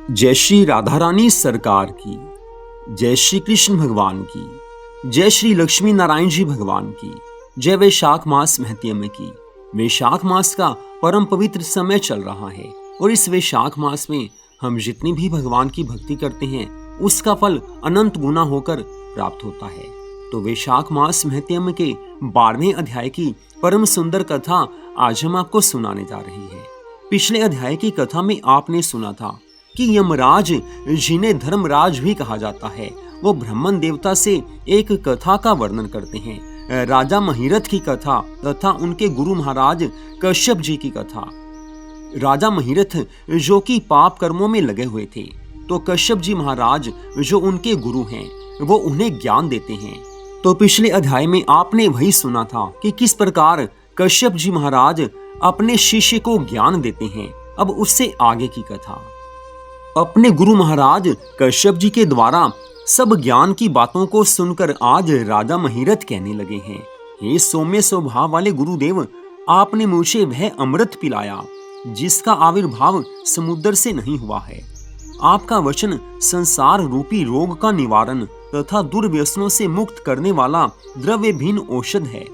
जय श्री राधा रानी सरकार की, जय श्री कृष्ण भगवान की, जय श्री लक्ष्मी नारायण जी भगवान की, जय वैशाख मास महत्य में की। वैशाख मास का परम पवित्र समय चल रहा है और इस वैशाख मास में हम जितनी भी भगवान की भक्ति करते हैं उसका फल अनंत गुना होकर प्राप्त होता है। तो वैशाख मास महत्य के 12वें अध्याय की परम सुंदर कथा आज हम आपको सुनाने जा रही है। पिछले अध्याय की कथा में आपने सुना था कि यमराज, जिन्हें धर्मराज भी कहा जाता है, वो ब्रह्मन देवता से एक कथा का वर्णन करते हैं, राजा महिरथ की कथा तथा उनके गुरु महाराज कश्यप जी की कथा। राजा महिरथ जो कि पाप कर्मों में लगे हुए थे, तो कश्यप जी महाराज जो उनके गुरु हैं वो उन्हें ज्ञान देते हैं। तो पिछले अध्याय में आपने वही सुना था कि किस प्रकार कश्यप जी महाराज अपने शिष्य को ज्ञान देते हैं। अब उससे आगे की कथा। अपने गुरु महाराज कश्यप जी के द्वारा सब ज्ञान की बातों को सुनकर आज राजा महिरथ कहने लगे हैं, हे सौम्य स्वभाव वाले गुरुदेव, आपने मुझे वह अमृत पिलाया जिसका आविर्भाव समुद्र से नहीं हुआ है। आपका वचन संसार रूपी रोग का निवारण तथा दुर्व्यसनों से मुक्त करने वाला द्रव्य भिन्न औषध है।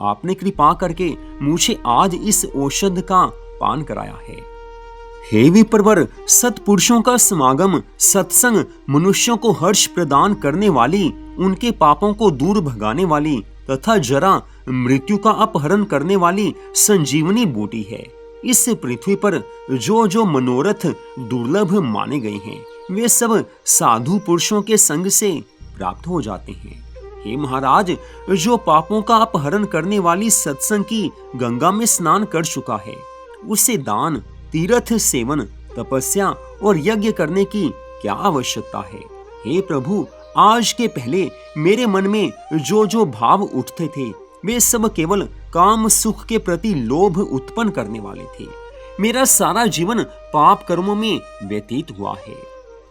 आपने कृपा करके मुझे आज इस औषध का पान कराया है। हे विप्रवर, सत्पुरुषों का समागम, सत्संग मनुष्यों को हर्ष प्रदान करने वाली, उनके पापों को दूर भगाने वाली तथा जरा मृत्यु का अपहरण करने वाली संजीवनी बूटी है। इस पृथ्वी पर जो जो मनोरथ दुर्लभ माने गए हैं वे सब साधु पुरुषों के संग से प्राप्त हो जाते हैं। हे महाराज, जो पापों का अपहरण करने वाली सत्संग की गंगा में स्नान कर चुका है, उसे दान, तीर्थ सेवन, तपस्या और यज्ञ करने की क्या आवश्यकता है। हे प्रभु, आज के पहले मेरे मन में जो जो भाव उठते थे वे सब केवल काम सुख के प्रति लोभ उत्पन्न करने वाले थे। मेरा सारा जीवन पाप कर्मों में व्यतीत हुआ है।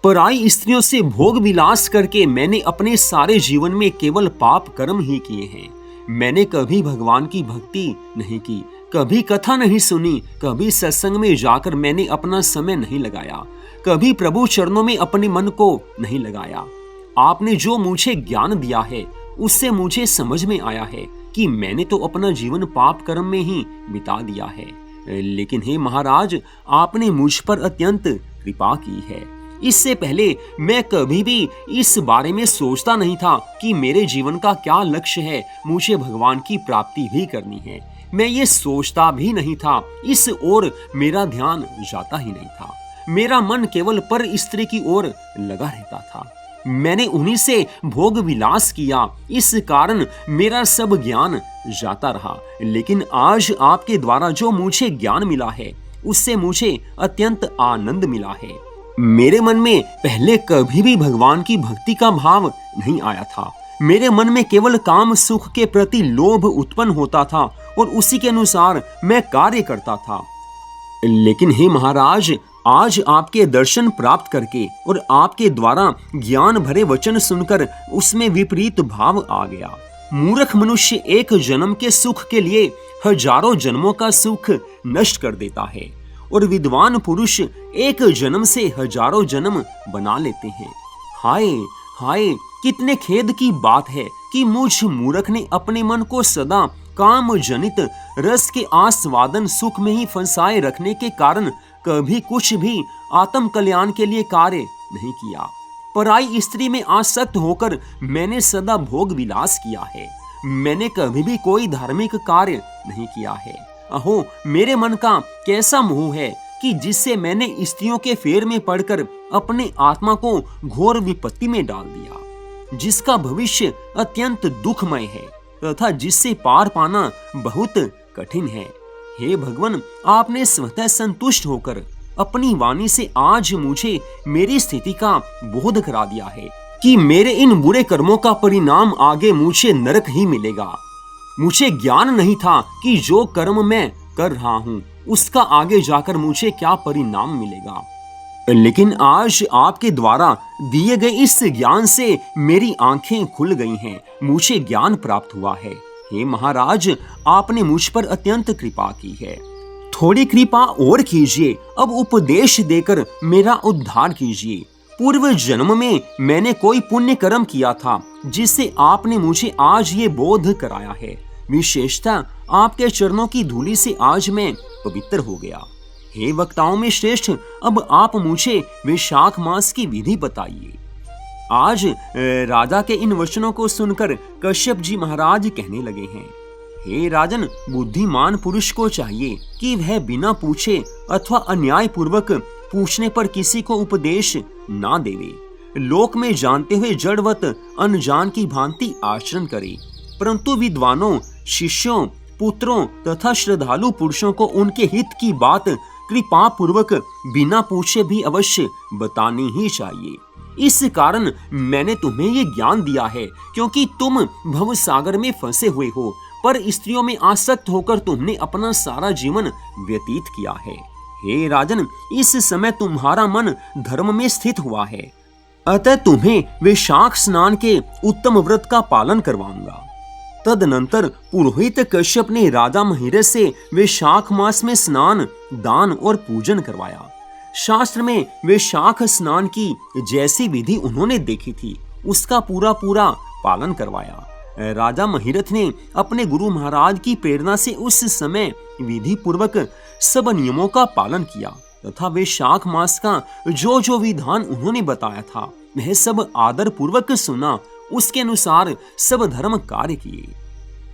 पराई स्त्रियों से भोग विलास करके मैंने अपने सारे जीवन में केवल पाप कर्म ही किए हैं। मैंने कभी भगवान की भक्ति नहीं की, कभी कथा नहीं सुनी, कभी सत्संग में जाकर मैंने अपना समय नहीं लगाया, कभी प्रभु चरणों में अपने मन को नहीं लगाया। आपने जो मुझे ज्ञान दिया है उससे मुझे समझ में आया है कि मैंने तो अपना जीवन पाप कर्म में ही बिता दिया है। लेकिन हे महाराज, आपने मुझ पर अत्यंत कृपा की है। इससे पहले मैं कभी भी इस बारे में सोचता नहीं था कि मेरे जीवन का क्या लक्ष्य है, मुझे भगवान की प्राप्ति भी करनी है। मैं ये सोचता भी नहीं था, इस ओर मेरा ध्यान जाता ही नहीं था। मेरा मन केवल पर स्त्री की ओर लगा रहता था। मैंने उन्हीं से भोग विलास किया, इस कारण मेरा सब ज्ञान जाता रहा। लेकिन आज आपके द्वारा जो मुझे ज्ञान मिला है उससे मुझे अत्यंत आनंद मिला है। मेरे मन में पहले कभी भी भगवान की भक्ति का भाव नहीं आया था। मेरे मन में केवल काम सुख के प्रति लोभ उत्पन्न होता था और उसी के अनुसार मैं कार्य करता था। लेकिन हे महाराज, आज आपके दर्शन प्राप्त करके और आपके द्वारा ज्ञान भरे वचन सुनकर उसमें विपरीत भाव आ गया। मूर्ख मनुष्य एक जन्म के सुख के लिए हजारों जन्मों का सुख नष्ट कर देता है और विद्वान पुरुष एक जन्म से हजारों जन्म बना लेते हैं। हाय हाय, कितने खेद की बात है कि मुझ मूर्ख ने अपने मन को सदा काम जनित रस के आस्वादन सुख में ही फंसाए रखने के कारण कभी कुछ भी आत्म कल्याण के लिए कार्य नहीं किया। पराई स्त्री में आसक्त होकर मैंने सदा भोग विलास किया है। मैंने कभी भी कोई धार्मिक कार्य नहीं किया है। अहो, मेरे मन का कैसा मोह है कि जिससे मैंने स्त्रियों के फेर में पड़कर अपने आत्मा को घोर विपत्ति में डाल दिया, जिसका भविष्य अत्यंत दुखमय है तथा जिससे पार पाना बहुत कठिन है। हे भगवान, आपने स्वतः संतुष्ट होकर अपनी वाणी से आज मुझे मेरी स्थिति का बोध करा दिया है कि मेरे इन बुरे कर्मों का परिणाम आगे मुझे नरक ही मिलेगा। मुझे ज्ञान नहीं था कि जो कर्म मैं कर रहा हूँ उसका आगे जाकर मुझे क्या परिणाम मिलेगा। लेकिन आज आपके द्वारा दिए गए इस ज्ञान से मेरी आंखें खुल गई हैं, मुझे ज्ञान प्राप्त हुआ है। हे महाराज, आपने मुझ पर अत्यंत कृपा की है। थोड़ी कृपा और कीजिए, अब उपदेश देकर मेरा उद्धार कीजिए। पूर्व जन्म में मैंने कोई पुण्य कर्म किया था जिससे आपने मुझे आज ये बोध कराया है। विशेषतः आपके चरणों की धूलि से आज मैं पवित्र हो गया। हे वक्ताओं में श्रेष्ठ, अब आप मुझे वैशाख मास की विधि बताइए। आज राजा के इन वचनों को सुनकर कश्यप जी महाराज कहने लगे हैं, हे राजन, बुद्धिमान पुरुष को चाहिए कि वह बिना पूछे अथवा अन्याय पूर्वक पूछने पर किसी को उपदेश ना देवे। लोक में जानते हुए जड़वत अनजान की भांति आचरण करे, परंतु विद्वानों, शिष्यों, पुत्रों तथा श्रद्धालु पुरुषों को उनके हित की बात कृपा पूर्वक बिना पूछे भी अवश्य बतानी ही चाहिए। इस कारण मैंने तुम्हें ये ज्ञान दिया है, क्योंकि तुम भव सागर में फंसे हुए हो, पर स्त्रियों में आसक्त होकर तुमने अपना सारा जीवन व्यतीत किया है। हे राजन, इस समय तुम्हारा मन धर्म में स्थित हुआ है, अतः तुम्हें वैशाख स्नान के उत्तम व्रत का पालन करवाऊंगा। तदनंतर पुरोहित कश्यप ने राजा महिरथ से वैशाख मास में स्नान, दान और पूजन करवाया। शास्त्र में वैशाख स्नान की जैसी विधि उन्होंने देखी थी, उसका पूरा पालन करवाया। राजा महिरथ ने अपने गुरु महाराज की प्रेरणा से उस समय विधि पूर्वक सब नियमों का पालन किया तथा वैशाख मास का जो जो विधान उन्होंने बताया था वह सब आदर पूर्वक सुना, उसके अनुसार सब धर्म कार्य किए।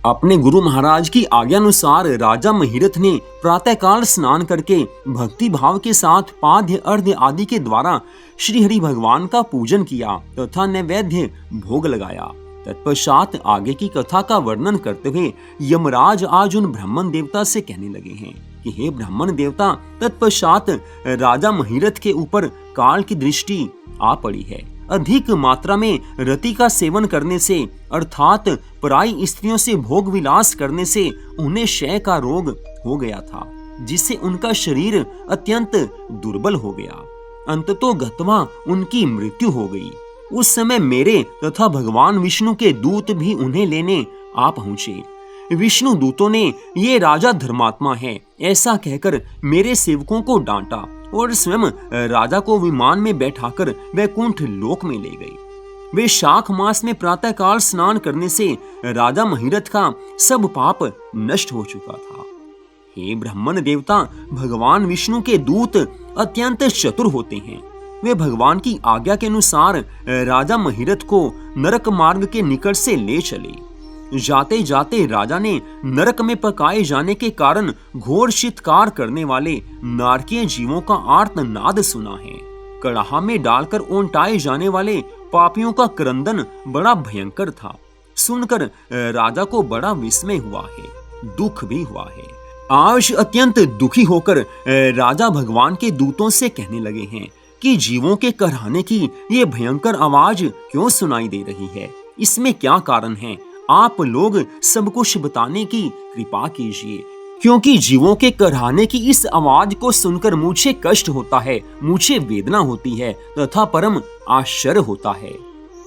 अपने गुरु महाराज की आज्ञा अनुसार राजा महिरथ ने प्रातःकाल स्नान करके भक्ति भाव के साथ पाद्य अर्घ्य आदि के द्वारा श्री हरि भगवान का पूजन किया तथा नैवेद्य भोग लगाया। तत्पश्चात आगे की कथा का वर्णन करते हुए यमराज आज उन ब्राह्मण देवता से कहने लगे हैं कि हे ब्राह्मण देवता, तत्पश्चात राजा महिरथ के ऊपर काल की दृष्टि आ पड़ी है। अधिक मात्रा में रति का सेवन करने से अर्थात पराई स्त्रियों से भोग विलास करने से उन्हें क्षय का रोग हो गया था, जिससे उनका शरीर अत्यंत दुर्बल हो गया। अंततोगत्वा उनकी मृत्यु हो गई। उस समय मेरे तथा भगवान विष्णु के दूत भी उन्हें लेने आ पहुंचे। विष्णु दूतों ने ये राजा धर्मात्मा है ऐसा कहकर मेरे सेवकों को डांटा और स्वयं राजा को विमान में बैठाकर वैकुंठ लोक में ले गए। वैशाख मास में प्रातःकाल स्नान करने से राजा महिरथ का सब पाप नष्ट हो चुका था। हे ब्राह्मण देवता, भगवान विष्णु के दूत अत्यंत चतुर होते हैं। वे भगवान की आज्ञा के अनुसार राजा महिरथ को नरक मार्ग के निकट से ले चले। जाते जाते राजा ने नरक में पकाए जाने के कारण घोर शीतकार करने वाले नारकीय जीवों का आर्तनाद सुना है। कड़ाहा में डालकर ओंटाए जाने वाले पापियों का क्रंदन बड़ा भयंकर था। सुनकर राजा को बड़ा विस्मय हुआ है, दुख भी हुआ है। आज अत्यंत दुखी होकर राजा भगवान के दूतों से कहने लगे हैं कि जीवों के कराहने की ये भयंकर आवाज क्यों सुनाई दे रही है, इसमें क्या कारण है? आप लोग सब कुछ बताने की कृपा कीजिए, क्योंकि जीवों के कराहने की इस आवाज को सुनकर मुझे कष्ट होता है, मुझे वेदना होती है तथा परम आश्चर्य होता है।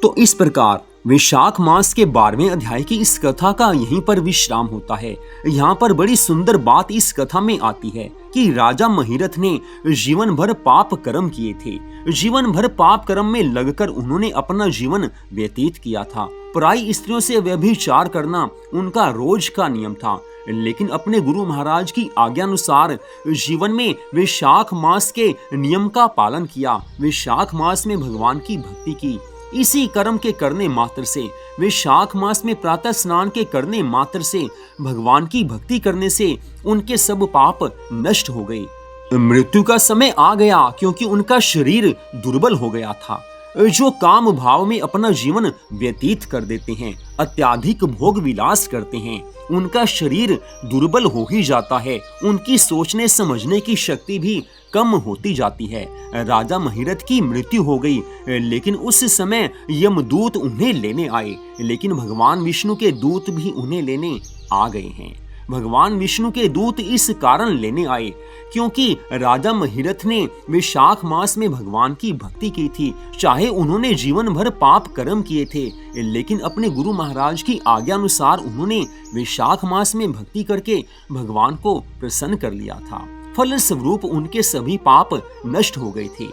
तो इस प्रकार वैशाख मास के 12वें अध्याय की इस कथा का यहीं पर विश्राम होता है। यहाँ पर बड़ी सुंदर बात इस कथा में आती है कि राजा महिरथ ने जीवन भर पाप कर्म किए थे। जीवन भर पाप कर्म में लगकर उन्होंने अपना जीवन व्यतीत किया था। पराई स्त्रियों से व्यभिचार करना उनका रोज का नियम था, लेकिन अपने गुरु महाराज की आज्ञा अनुसार जीवन में वैशाख मास के नियम का पालन किया। वैशाख मास में भगवान की भक्ति की। इसी कर्म के करने मात्र से, वैशाख मास में प्रातः स्नान के करने मात्र से, भगवान की भक्ति करने से उनके सब पाप नष्ट हो गए। मृत्यु का समय आ गया क्योंकि उनका शरीर दुर्बल हो गया था। जो काम भाव में अपना जीवन व्यतीत कर देते हैं, अत्याधिक भोग विलास करते हैं, उनका शरीर दुर्बल हो ही जाता है। उनकी सोचने समझने की शक्ति भी कम होती जाती है। राजा महिरथ की मृत्यु हो गई, लेकिन उस समय यमदूत उन्हें लेने आए, लेकिन भगवान विष्णु के दूत भी उन्हें लेने आ गए हैं। भगवान विष्णु के दूत इस कारण लेने आए क्योंकि राजा महिरथ ने वैशाख मास में भगवान की भक्ति की थी। चाहे उन्होंने जीवन भर पाप कर्म किए थे, लेकिन अपने गुरु महाराज की आज्ञा अनुसार उन्होंने वैशाख मास में भक्ति करके भगवान को प्रसन्न कर लिया था। फलस्वरूप उनके सभी पाप नष्ट हो गए थे।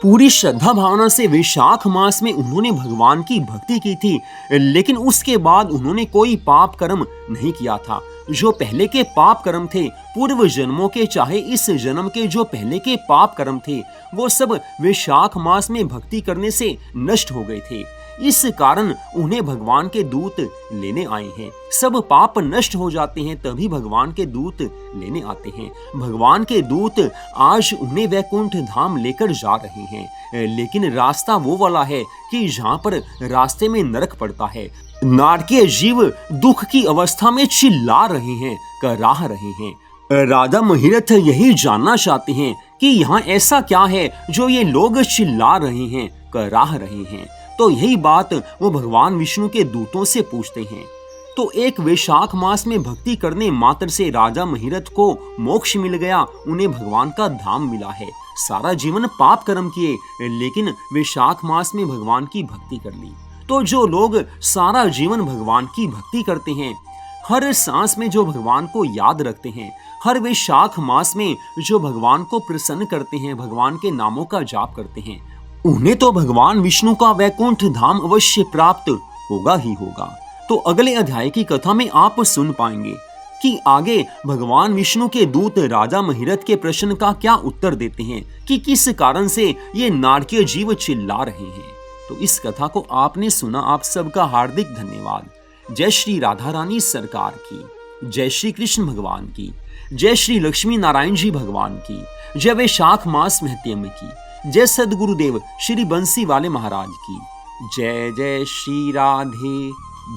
पूरी श्रद्धा भावना से वैशाख मास में उन्होंने भगवान की भक्ति की थी, लेकिन उसके बाद उन्होंने कोई पाप कर्म नहीं किया था। जो पहले के पाप कर्म थे, पूर्व जन्मों के चाहे इस जन्म के जो पहले के पाप कर्म थे, वो सब वैशाख मास में भक्ति करने से नष्ट हो गए थे। इस कारण उन्हें भगवान के दूत लेने आए हैं। सब पाप नष्ट हो जाते हैं तभी भगवान के दूत लेने आते हैं। भगवान के दूत आज उन्हें वैकुंठ धाम लेकर जा रहे हैं, लेकिन रास्ता वो वाला है कि जहाँ पर रास्ते में नरक पड़ता है। नारकीय जीव दुख की अवस्था में चिल्ला रहे हैं, कराह रहे हैं। राजा महिरथ यही जानना चाहते हैं कि यहाँ ऐसा क्या है जो ये लोग चिल्ला रहे हैं, कराह रहे हैं। तो यही बात वो भगवान विष्णु के दूतों से पूछते हैं। तो एक वैशाख मास में भक्ति करने मात्र से राजा महिरथ को मोक्ष मिल गया, उन्हें भगवान का धाम मिला है। सारा जीवन पाप कर्म किए, लेकिन वैशाख मास में भगवान की भक्ति कर ली। तो जो लोग सारा जीवन भगवान की भक्ति करते हैं, हर सांस में जो भगवान को याद रखते हैं, हर वैशाख मास में जो भगवान को प्रसन्न करते हैं, भगवान के नामों का जाप करते हैं, उन्हें तो भगवान विष्णु का वैकुंठ धाम अवश्य प्राप्त होगा ही होगा। तो अगले अध्याय की कथा में आप सुन पाएंगे कि आगे भगवान विष्णु के दूत राजा महिरथ के प्रश्न का क्या उत्तर देते हैं कि किस कारण से ये नारकीय जीव चिल्ला रहे हैं। तो इस कथा को आपने सुना, आप सबका हार्दिक धन्यवाद। जय श्री राधा रानी सरकार की, जय श्री कृष्ण भगवान की, जय श्री लक्ष्मी नारायण जी भगवान की, जय वैशाख मास महत्म की, जय सदगुरुदेव श्री बंसी वाले महाराज की। जय जय श्री राधे,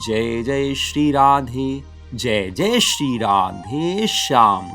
जय जय श्री राधे, जय जय श्री राधे श्याम।